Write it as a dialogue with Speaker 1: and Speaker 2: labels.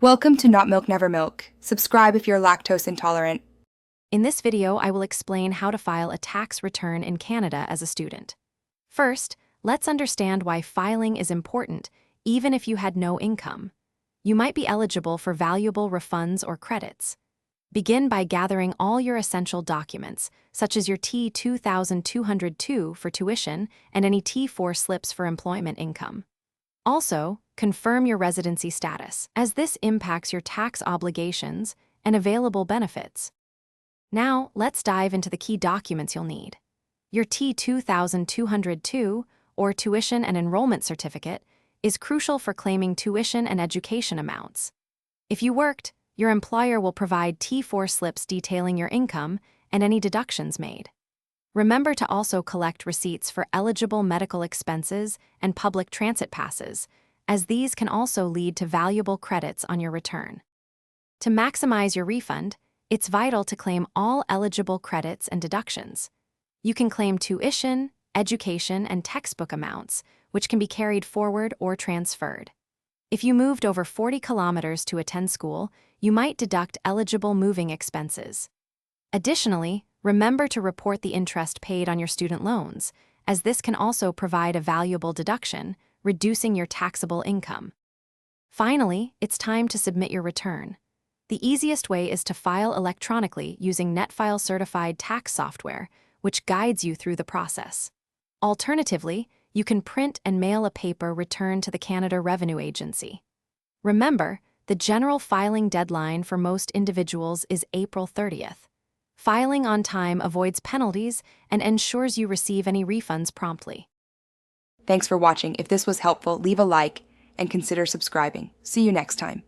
Speaker 1: Welcome to Not Milk Never Milk. Subscribe if you're lactose intolerant.
Speaker 2: In this video, I will explain how to file a tax return in Canada as a student. First, let's understand why filing is important, even if you had no income. You might be eligible for valuable refunds or credits. Begin by gathering all your essential documents, such as your T-2202 for tuition and any T-4 slips for employment income. Also, confirm your residency status, as this impacts your tax obligations and available benefits. Now, let's dive into the key documents you'll need. Your T-2202, or Tuition and Enrollment Certificate, is crucial for claiming tuition and education amounts. If you worked, your employer will provide T-4 slips detailing your income and any deductions made. Remember to also collect receipts for eligible medical expenses and public transit passes, as these can also lead to valuable credits on your return. To maximize your refund, it's vital to claim all eligible credits and deductions. You can claim tuition, education, and textbook amounts, which can be carried forward or transferred. If you moved over 40 kilometers to attend school, you might deduct eligible moving expenses. Additionally, remember to report the interest paid on your student loans, as this can also provide a valuable deduction, reducing your taxable income. Finally, it's time to submit your return. The easiest way is to file electronically using NetFile certified tax software, which guides you through the process. Alternatively, you can print and mail a paper return to the Canada Revenue Agency. Remember, the general filing deadline for most individuals is April 30th. Filing on time avoids penalties and ensures you receive any refunds promptly.
Speaker 1: Thanks for watching. If this was helpful, leave a like and consider subscribing. See you next time.